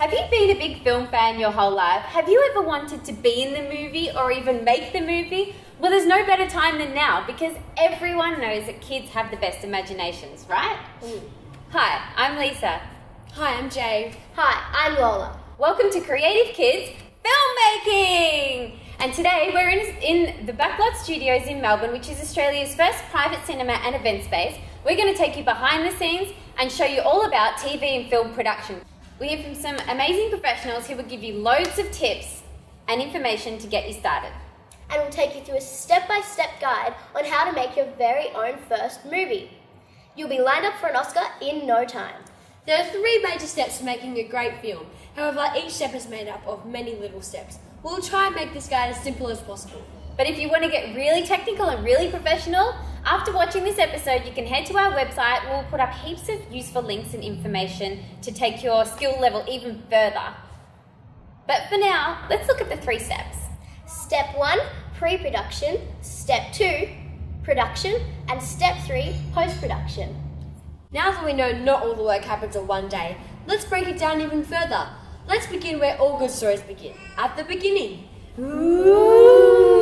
Have you been a big film fan your whole life? Have you ever wanted to be in the movie or even make the movie? Well, there's no better time than now because everyone knows that kids have the best imaginations, right? Hi, I'm Lisa. Hi, I'm Jay. Hi, I'm Lola. Welcome to Creative Kids Filmmaking! And today we're in the Backlot Studios in Melbourne, which is Australia's first private cinema and event space. We're going to take you behind the scenes and show you all about TV and film production. We hear from some amazing professionals who will give you loads of tips and information to get you started. And we'll take you through a step-by-step guide on how to make your very own first movie. You'll be lined up for an Oscar in no time. There are 3 major steps to making a great film. However, each step is made up of many little steps. We'll try and make this guide as simple as possible. But if you want to get really technical and really professional, after watching this episode, you can head to our website. We'll put up heaps of useful links and information to take your skill level even further. But for now, let's look at the 3 steps. Step 1, pre-production. Step 2, production. And step 3, post-production. Now that we know not all the work happens in one day, let's break it down even further. Let's begin where all good stories begin, at the beginning. Ooh.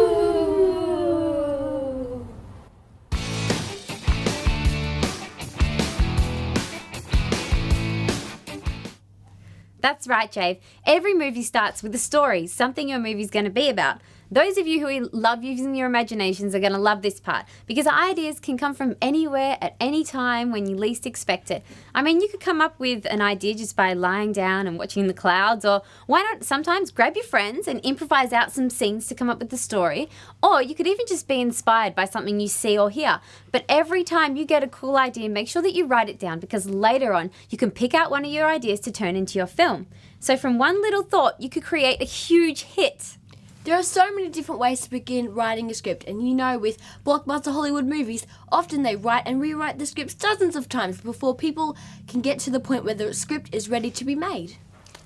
That's right, Jave. Every movie starts with a story, something your movie's going to be about. Those of you who love using your imaginations are going to love this part because ideas can come from anywhere at any time when you least expect it. I mean, you could come up with an idea just by lying down and watching the clouds, or why not sometimes grab your friends and improvise out some scenes to come up with the story, or you could even just be inspired by something you see or hear. But every time you get a cool idea, make sure that you write it down because later on you can pick out one of your ideas to turn into your film. So from one little thought, you could create a huge hit. There are so many different ways to begin writing a script, and you know with blockbuster Hollywood movies, often they write and rewrite the scripts dozens of times before people can get to the point where the script is ready to be made.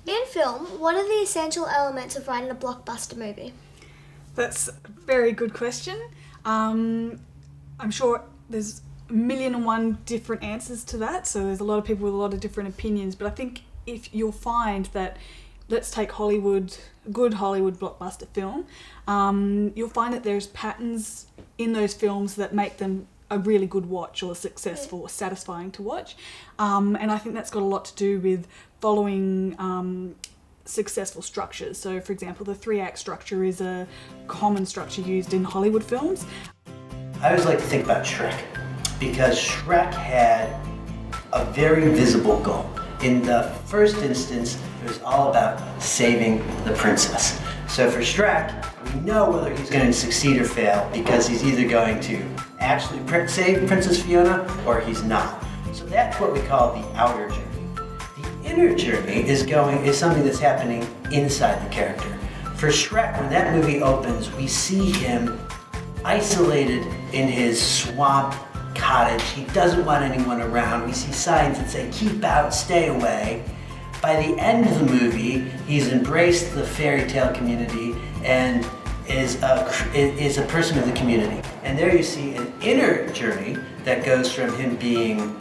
In film, what are the essential elements of writing a blockbuster movie? That's a very good question. I'm sure there's 1,000,001 different answers to that, so there's a lot of people with a lot of different opinions, but I think if you'll find that, let's take Hollywood, a good Hollywood blockbuster film, you'll find that there's patterns in those films that make them a really good watch or successful or satisfying to watch. And I think that's got a lot to do with following successful structures. So, for example, the 3-act structure is a common structure used in Hollywood films. I always like to think about Shrek because Shrek had a very visible goal. In the first instance, it was all about saving the princess. So for Shrek, we know whether he's going to succeed or fail because he's either going to actually save Princess Fiona or he's not. So that's what we call the outer journey. The inner journey is something that's happening inside the character. For Shrek, when that movie opens, we see him isolated in his swamp cottage. He doesn't want anyone around. We see signs that say, keep out, stay away. By the end of the movie, he's embraced the fairy tale community and is a person of the community. And there you see an inner journey that goes from him being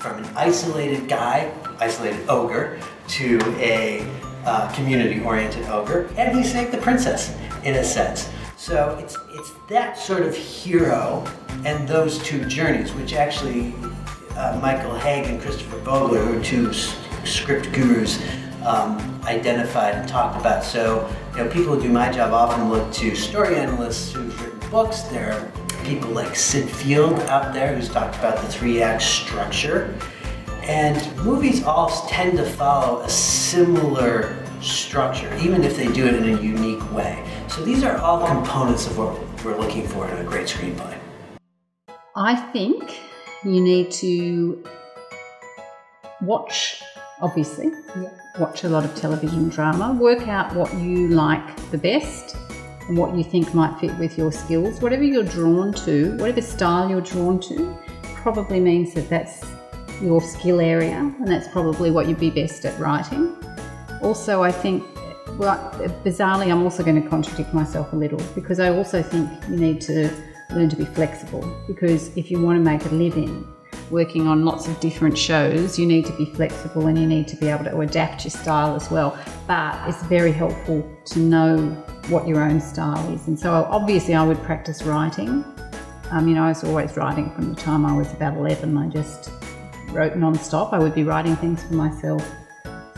from an isolated guy, isolated ogre, to a community-oriented ogre, and he saved the princess, in a sense. So it's that sort of hero and those 2 journeys, which actually Michael Haig and Christopher Vogler, who are 2 script gurus, identified and talked about. So, people who do my job often look to story analysts who've written books. There are people like Sid Field out there who's talked about the 3-act structure. And movies all tend to follow a similar structure, even if they do it in a unique way. So these are all components of what we're looking for in a great screenplay. I think you need to watch, obviously, watch a lot of television drama, work out what you like the best and what you think might fit with your skills. Whatever you're drawn to, whatever style you're drawn to, probably means that that's your skill area and that's probably what you'd be best at writing. Also, I think, bizarrely, I'm also going to contradict myself a little because I also think you need to learn to be flexible, because if you want to make a living, working on lots of different shows, you need to be flexible and you need to be able to adapt your style as well. But it's very helpful to know what your own style is. And so obviously I would practice writing. I was always writing from the time I was about 11. I just wrote non-stop. I would be writing things for myself,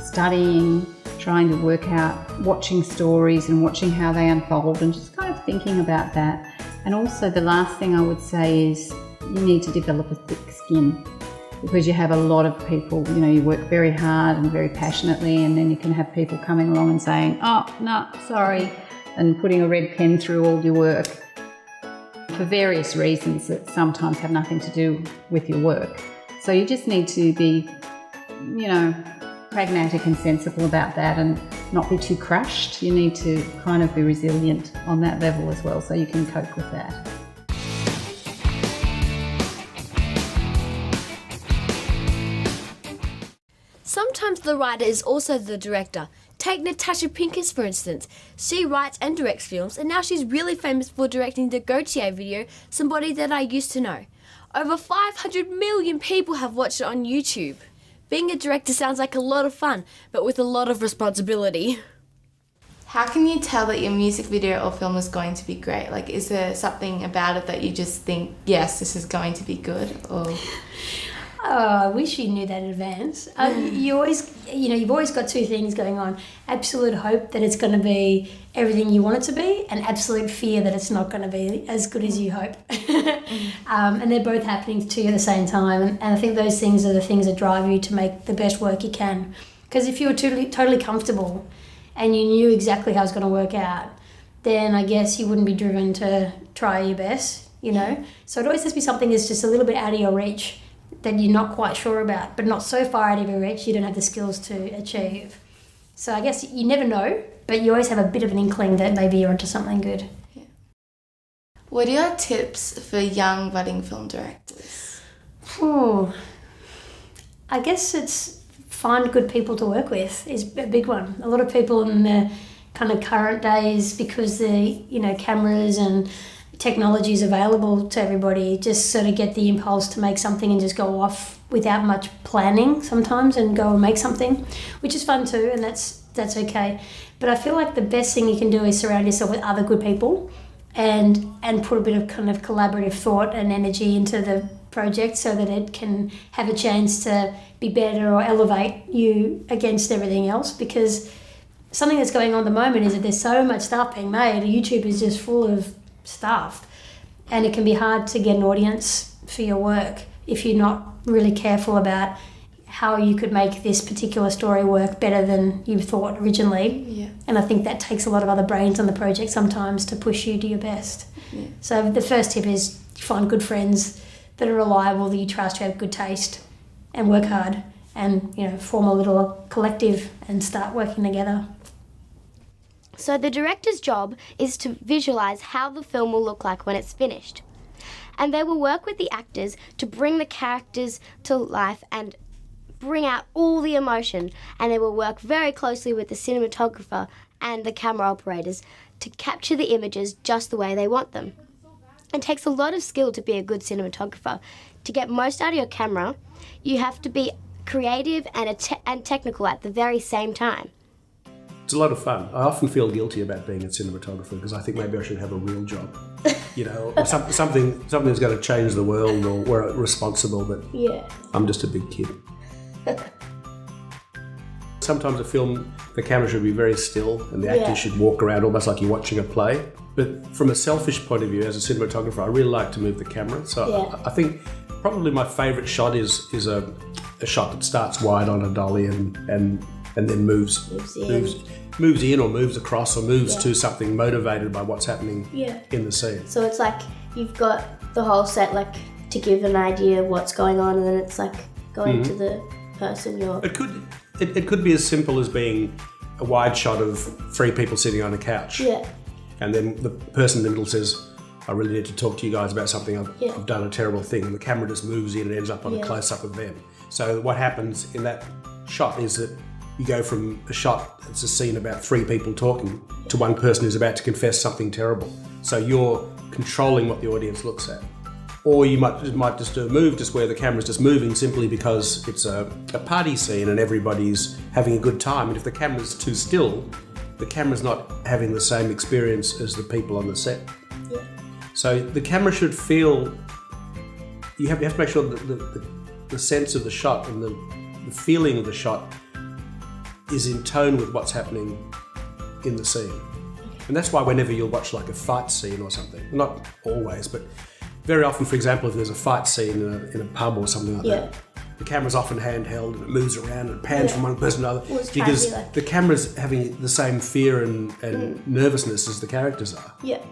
studying, trying to work out, watching stories and watching how they unfold and just kind of thinking about that. And also the last thing I would say is you need to develop a thick skin, because you have a lot of people, you work very hard and very passionately, and then you can have people coming along and saying, oh, no, sorry, and putting a red pen through all your work for various reasons that sometimes have nothing to do with your work. So you just need to be, pragmatic and sensible about that and not be too crushed. You need to kind of be resilient on that level as well, so you can cope with that. Sometimes the writer is also the director. Take Natasha Pincus, for instance. She writes and directs films, and now she's really famous for directing the Gautier video, Somebody That I Used to Know. Over 500 million people have watched it on YouTube. Being a director sounds like a lot of fun, but with a lot of responsibility. How can you tell that your music video or film is going to be great? Like, is there something about it that you just think, yes, this is going to be good? Or I wish you knew that in advance. You've always got two things going on: absolute hope that it's going to be everything you want it to be, and absolute fear that it's not going to be as good as you hope. And they're both happening to you at the same time. And I think those things are the things that drive you to make the best work you can. Because if you were totally comfortable and you knew exactly how it's going to work out, then I guess you wouldn't be driven to try your best, So it always has to be something that's just a little bit out of your reach, that you're not quite sure about, but not so far out of your reach you don't have the skills to achieve. So I guess you never know, but you always have a bit of an inkling that maybe you're onto something good. Yeah. What are your tips for young budding film directors? I guess it's find good people to work with is a big one. A lot of people in the kind of current days, because the cameras and technology is available to everybody, just sort of get the impulse to make something and just go off without much planning sometimes and go and make something, which is fun too, and that's okay. But I feel like the best thing you can do is surround yourself with other good people and put a bit of kind of collaborative thought and energy into the project so that it can have a chance to be better or elevate you against everything else. Because something that's going on at the moment is that there's so much stuff being made. YouTube is just full of stuff, and it can be hard to get an audience for your work if you're not really careful about how you could make this particular story work better than you thought originally. Yeah. And I think that takes a lot of other brains on the project sometimes to push you to your best. Yeah. So the first tip is find good friends that are reliable, that you trust, who have good taste, and work hard, and form a little collective and start working together. So the director's job is to visualise how the film will look like when it's finished. And they will work with the actors to bring the characters to life and bring out all the emotion. And they will work very closely with the cinematographer and the camera operators to capture the images just the way they want them. It takes a lot of skill to be a good cinematographer. To get most out of your camera, you have to be creative and technical at the very same time. It's a lot of fun. I often feel guilty about being a cinematographer because I think maybe I should have a real job, or something that's going to change the world, or we're responsible, but I'm just a big kid. Sometimes a film, the camera should be very still and the actors should walk around almost like you're watching a play. But from a selfish point of view, as a cinematographer, I really like to move the camera. So I think probably my favourite shot is a shot that starts wide on a dolly and then moves in or moves across or moves to something motivated by what's happening in the scene. So it's like you've got the whole set to give an idea of what's going on, and then it's going to the person you're... It could be as simple as being a wide shot of three people sitting on a couch. Yeah. And then the person in the middle says, I really need to talk to you guys about something. I've done a terrible thing. And the camera just moves in and ends up on a close-up of them. So what happens in that shot is that you go from a shot that's a scene about three people talking to one person who's about to confess something terrible. So you're controlling what the audience looks at. Or you might just do a move just where the camera's just moving simply because it's a party scene and everybody's having a good time. And if the camera's too still, the camera's not having the same experience as the people on the set. Yeah. So the camera should feel, you have to make sure that the sense of the shot and the feeling of the shot is in tone with what's happening in the scene. And that's why whenever you'll watch like a fight scene or something, not always, but very often, for example, if there's a fight scene in a pub or something like that, the camera's often handheld and it moves around and it pans from one person to another because the camera's having the same fear and nervousness as the characters are. Yeah.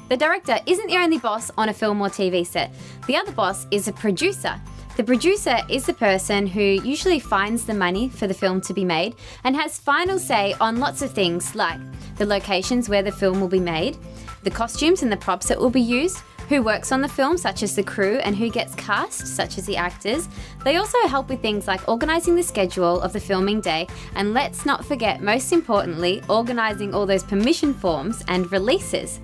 The director isn't the only boss on a film or TV set. The other boss is a producer. The producer is the person who usually finds the money for the film to be made and has final say on lots of things like the locations where the film will be made, the costumes and the props that will be used, who works on the film, such as the crew, and who gets cast, such as the actors. They also help with things like organising the schedule of the filming day, and let's not forget, most importantly, organising all those permission forms and releases.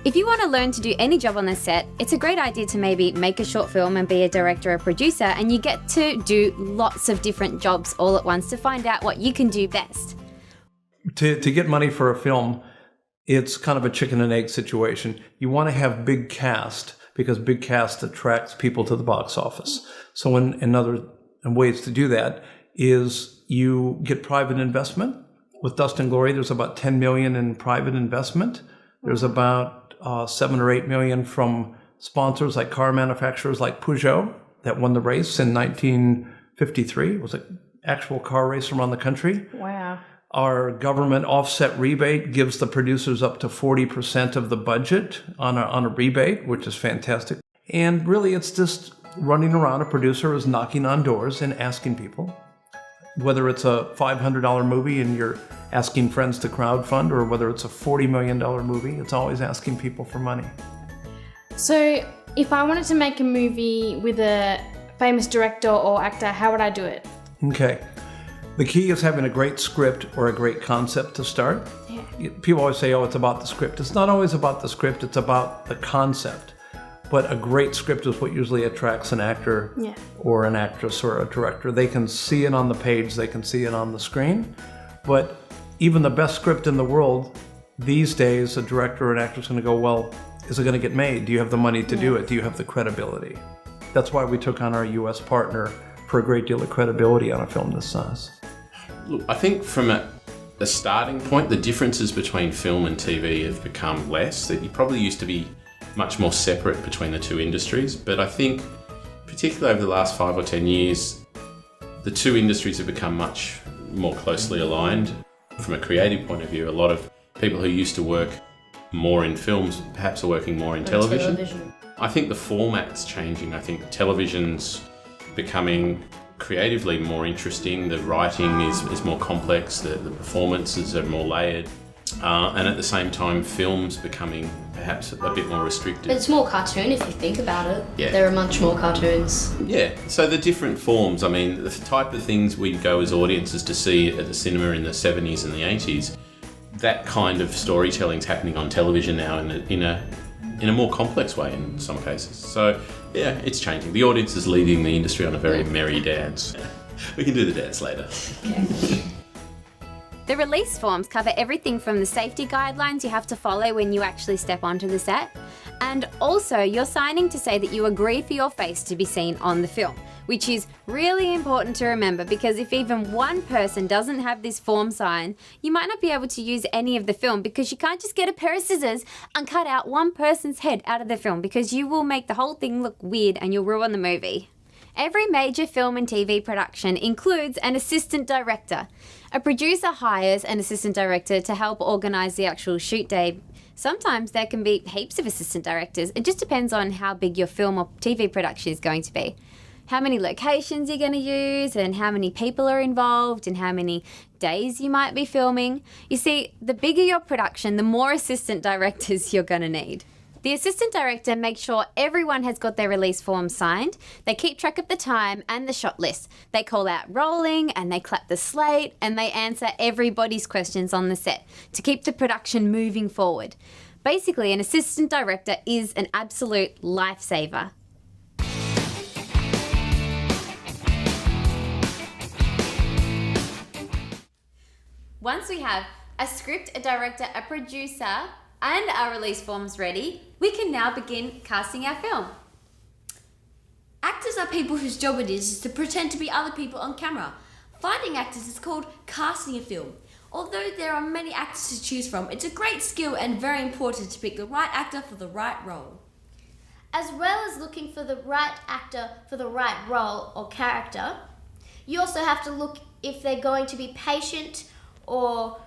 If you want to learn to do any job on the set, it's a great idea to maybe make a short film and be a director or producer, and you get to do lots of different jobs all at once to find out what you can do best. To get money for a film, it's kind of a chicken and egg situation. You want to have big cast because big cast attracts people to the box office. So another ways to do that is you get private investment. With Dust and Glory, there's about 10 million in private investment. There's about 7 or 8 million from sponsors like car manufacturers like Peugeot that won the race in 1953. It was an actual car race around the country. Wow. Our government offset rebate gives the producers up to 40% of the budget on a rebate, which is fantastic. And really, it's just running around. A producer is knocking on doors and asking people, whether it's a $500 movie and you're asking friends to crowdfund, or whether it's a $40 million movie, it's always asking people for money. So if I wanted to make a movie with a famous director or actor, how would I do it? Okay. The key is having a great script or a great concept to start. Yeah. People always say, oh, it's about the script. It's not always about the script, it's about the concept. But a great script is what usually attracts an actor or an actress or a director. They can see it on the page, they can see it on the screen. But even the best script in the world, these days, a director or an actor is going to go, well, is it going to get made? Do you have the money to do it? Do you have the credibility? That's why we took on our U.S. partner for a great deal of credibility on a film this size. Look, I think from a starting point, the differences between film and TV have become less. That you probably used to be much more separate between the two industries. But I think, particularly over the last 5 or 10 years, the two industries have become much more closely aligned. From a creative point of view, a lot of people who used to work more in films perhaps are working more in television. I think the format's changing. I think television's becoming creatively more interesting. The writing is more complex. The performances are more layered. And at the same time, film's becoming perhaps a bit more restricted. It's more cartoon if you think about it. Yeah. There are much more cartoons. Yeah, so the different forms, I mean, the type of things we'd go as audiences to see at the cinema in the 70s and the 80s, that kind of storytelling's happening on television now in a more complex way in some cases. So yeah, it's changing. The audience is leading the industry on a very merry dance. We can do the dance later. Okay. The release forms cover everything from the safety guidelines you have to follow when you actually step onto the set, and also you're signing to say that you agree for your face to be seen on the film, which is really important to remember, because if even one person doesn't have this form signed, you might not be able to use any of the film, because you can't just get a pair of scissors and cut out one person's head out of the film, because you will make the whole thing look weird and you'll ruin the movie. Every major film and TV production includes an assistant director. A producer hires an assistant director to help organise the actual shoot day. Sometimes there can be heaps of assistant directors. It just depends on how big your film or TV production is going to be. How many locations you're going to use, and how many people are involved, and how many days you might be filming. You see, the bigger your production, the more assistant directors you're going to need. The assistant director makes sure everyone has got their release form signed. They keep track of the time and the shot list. They call out rolling and they clap the slate and they answer everybody's questions on the set to keep the production moving forward. Basically, an assistant director is an absolute lifesaver. Once we have a script, a director, a producer, and our release forms ready, we can now begin casting our film. Actors are people whose job it is to pretend to be other people on camera. Finding actors is called casting a film. Although there are many actors to choose from, it's a great skill and very important to pick the right actor for the right role. As well as looking for the right actor for the right role or character, you also have to look if they're going to be patient or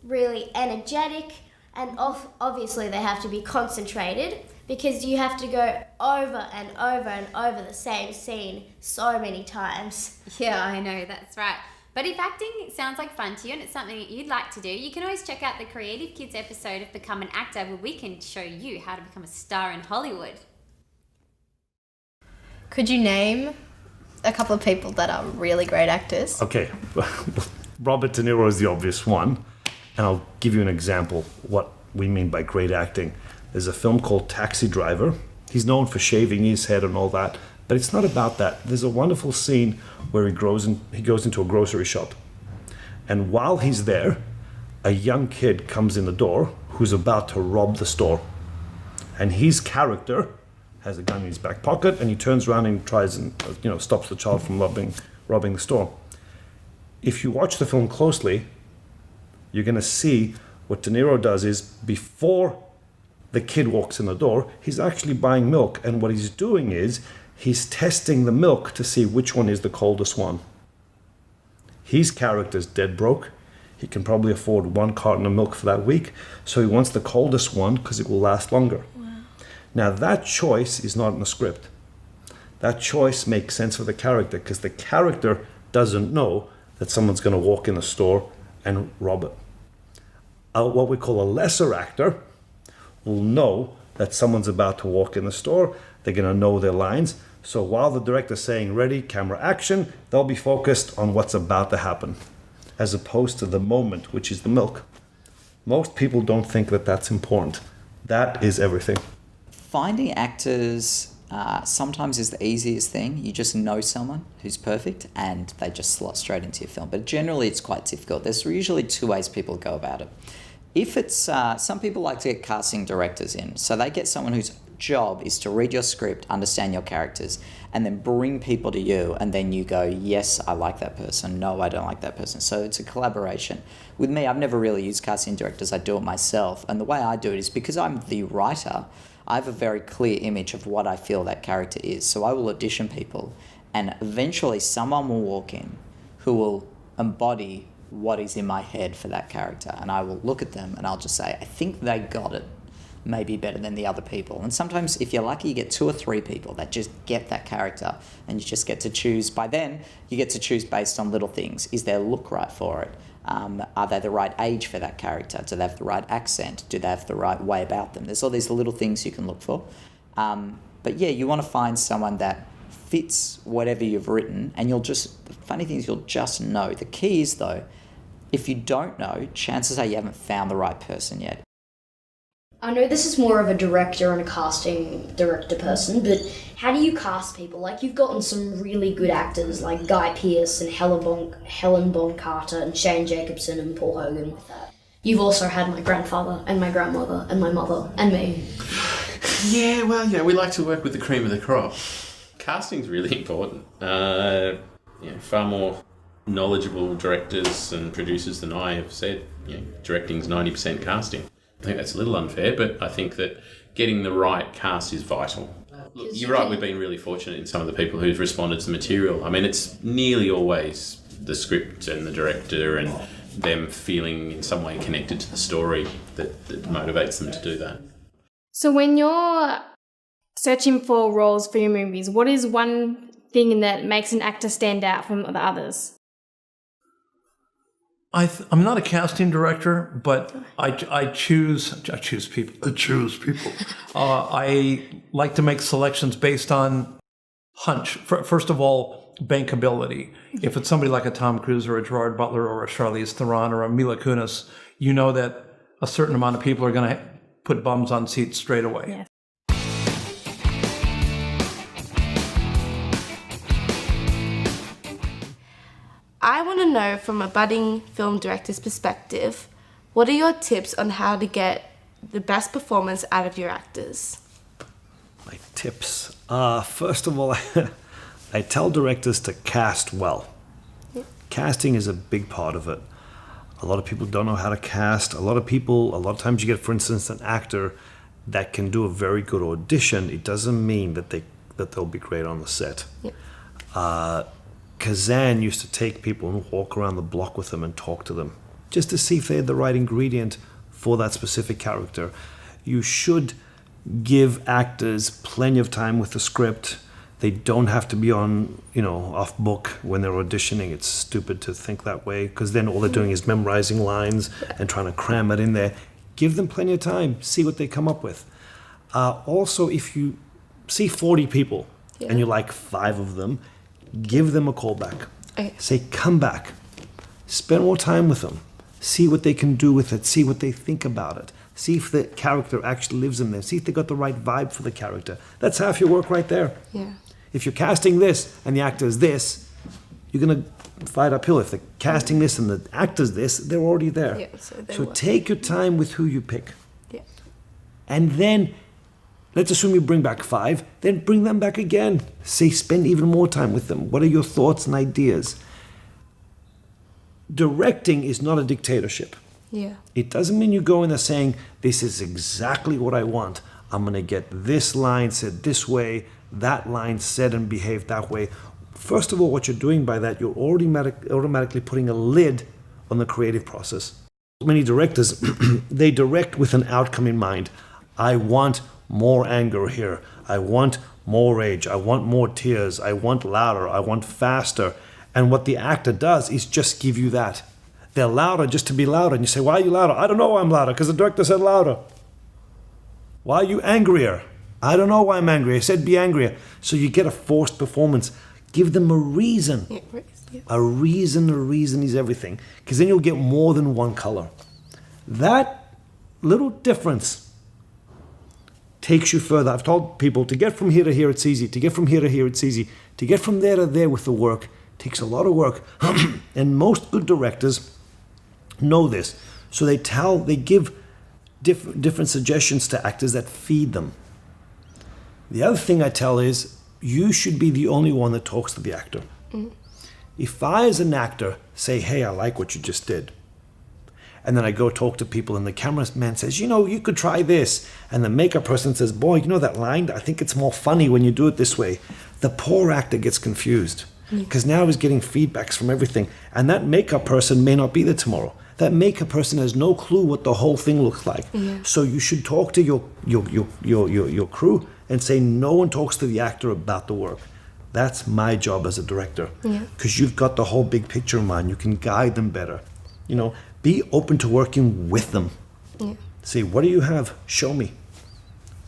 really energetic, and obviously they have to be concentrated, because you have to go over and over and over the same scene so many times. Yeah, I know, that's right. But if acting sounds like fun to you and it's something that you'd like to do, you can always check out the Creative Kids episode of Become an Actor, where we can show you how to become a star in Hollywood. Could you name a couple of people that are really great actors? Okay, Robert De Niro is the obvious one, and I'll give you an example what we mean by great acting. There's a film called Taxi Driver. He's known for shaving his head and all that, but it's not about that. There's a wonderful scene where he goes into a grocery shop, and while he's there, a young kid comes in the door who's about to rob the store, and his character has a gun in his back pocket, and he turns around and tries and stops the child from robbing the store. If you watch the film closely, you're going to see what De Niro does is, before the kid walks in the door, he's actually buying milk, and what he's doing is he's testing the milk to see which one is the coldest one. His character's dead broke. He can probably afford 1 carton of milk for that week, so he wants the coldest one because it will last longer. Wow. Now that choice is not in the script. That choice makes sense for the character because the character doesn't know that someone's going to walk in the store and rob it. What we call a lesser actor will know that someone's about to walk in the store. They're going to know their lines. So while the director's saying ready, camera, action, they'll be focused on what's about to happen, as opposed to the moment, which is the milk. Most people don't think that that's important. That is everything. Finding actors sometimes is the easiest thing. You just know someone who's perfect and they just slot straight into your film. But generally it's quite difficult. There's usually 2 ways people go about it. If it's, some people like to get casting directors in. So they get someone whose job is to read your script, understand your characters, and then bring people to you, and then you go, yes, I like that person, no, I don't like that person. So it's a collaboration. With me, I've never really used casting directors, I do it myself. And the way I do it is because I'm the writer, I have a very clear image of what I feel that character is. So I will audition people, and eventually someone will walk in who will embody what is in my head for that character. And I will look at them and I'll just say, I think they got it maybe better than the other people. And sometimes if you're lucky, you get 2 or 3 people that just get that character, and you just get to choose. By then, you get to choose based on little things. Is their look right for it? Are they the right age for that character? Do they have the right accent? Do they have the right way about them? There's all these little things you can look for. But yeah, you want to find someone that fits whatever you've written, and the funny thing is you'll just know. The key is though, if you don't know, chances are you haven't found the right person yet. I know this is more of a director and a casting director person, but how do you cast people? Like, you've gotten some really good actors like Guy Pearce and Helen Bonham Carter and Shane Jacobson and Paul Hogan with that. You've also had my grandfather and my grandmother and my mother and me. Yeah, well, we like to work with the cream of the crop. Casting's really important. Far more knowledgeable directors and producers than I have said, directing's 90% casting. I think that's a little unfair, but I think that getting the right cast is vital. Look, you're right, we've been really fortunate in some of the people who've responded to the material. I mean, it's nearly always the script and the director and them feeling in some way connected to the story that motivates them to do that. So when you're searching for roles for your movies, what is one thing that makes an actor stand out from the others? I'm not a casting director, but I choose people. I like to make selections based on hunch. First of all, bankability. If it's somebody like a Tom Cruise or a Gerard Butler or a Charlize Theron or a Mila Kunis, you know that a certain amount of people are going to put bums on seats straight away. Yeah. I want to know from a budding film director's perspective, what are your tips on how to get the best performance out of your actors? My tips. First of all, I tell directors to cast well. Yep. Casting is a big part of it. A lot of people don't know how to cast. A lot of times you get, for instance, an actor that can do a very good audition. It doesn't mean that they'll be great on the set. Yep. Kazan used to take people and walk around the block with them and talk to them, just to see if they had the right ingredient for that specific character. You should give actors plenty of time with the script. They don't have to be on, off book when they're auditioning. It's stupid to think that way, because then all they're doing is memorizing lines and trying to cram it in there. Give them plenty of time. See what they come up with. Also, if you see 40 people and you like 5 of them, give them a call back. Okay. Say, come back. Spend more time with them. See what they can do with it. See what they think about it. See if the character actually lives in there. See if they got the right vibe for the character. That's half your work right there. Yeah. If you're casting this and the actor is this, you're going to fight uphill. If they're casting this and the actor's this, they're already there. Yeah, so take your time with who you pick. Yeah. And then, let's assume you bring back 5, then bring them back again. Say, spend even more time with them. What are your thoughts and ideas? Directing is not a dictatorship. Yeah. It doesn't mean you go in there saying, this is exactly what I want. I'm going to get this line said this way, that line said and behaved that way. First of all, what you're doing by that, you're already automatically putting a lid on the creative process. Many directors, they direct with an outcome in mind. I want more anger here. I want more rage. I want more tears. I want louder. I want faster. And what the actor does is just give you that. They're louder just to be louder. And you say, why are you louder? I don't know why I'm louder, because the director said louder. Why are you angrier? I don't know why I'm angry. I said be angrier. So you get a forced performance. Give them a reason. A reason is everything. Because then you'll get more than one color. That little difference takes you further. I've told people to get from here to here, it's easy. To get from here to here, it's easy. To get from there to there with the work takes a lot of work. And most good directors know this. So they give different suggestions to actors that feed them. The other thing I tell is, you should be the only one that talks to the actor. Mm. If I, as an actor, say, hey, I like what you just did, and then I go talk to people and the cameraman says, you could try this, and the makeup person says, boy, that line, I think it's more funny when you do it this way, the poor actor gets confused, because now he's getting feedbacks from everything, and that makeup person may not be there tomorrow. That makeup person has no clue what the whole thing looks like. Yeah. So you should talk to your crew and say, no one talks to the actor about the work. That's my job as a director. Because you've got the whole big picture in mind. You can guide them better. Be open to working with them. Yeah. Say, what do you have? Show me.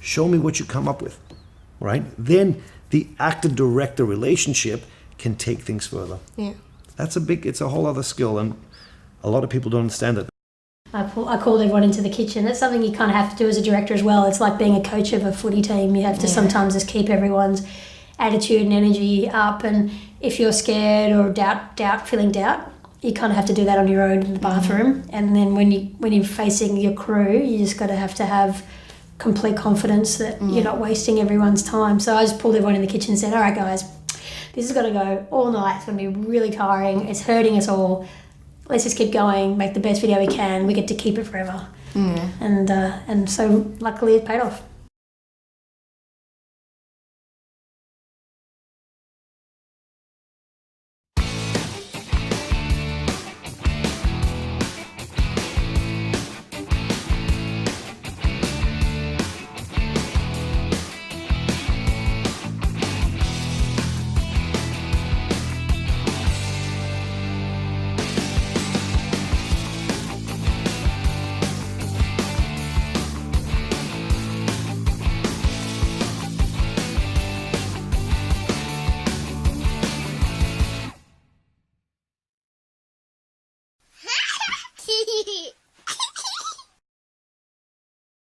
Show me what you come up with. Right? Then the actor-director relationship can take things further. Yeah. It's a whole other skill, and a lot of people don't understand it. I called everyone into the kitchen. That's something you kind of have to do as a director as well. It's like being a coach of a footy team. You have to sometimes just keep everyone's attitude and energy up. And if you're scared or feeling doubt, you kind of have to do that on your own in the bathroom. And then when you're facing your crew, you just got to have complete confidence that you're not wasting everyone's time. So I just pulled everyone in the kitchen and said, all right, guys, this is going to go all night. It's going to be really tiring. It's hurting us all. Let's just keep going, make the best video we can. We get to keep it forever. And so luckily it paid off.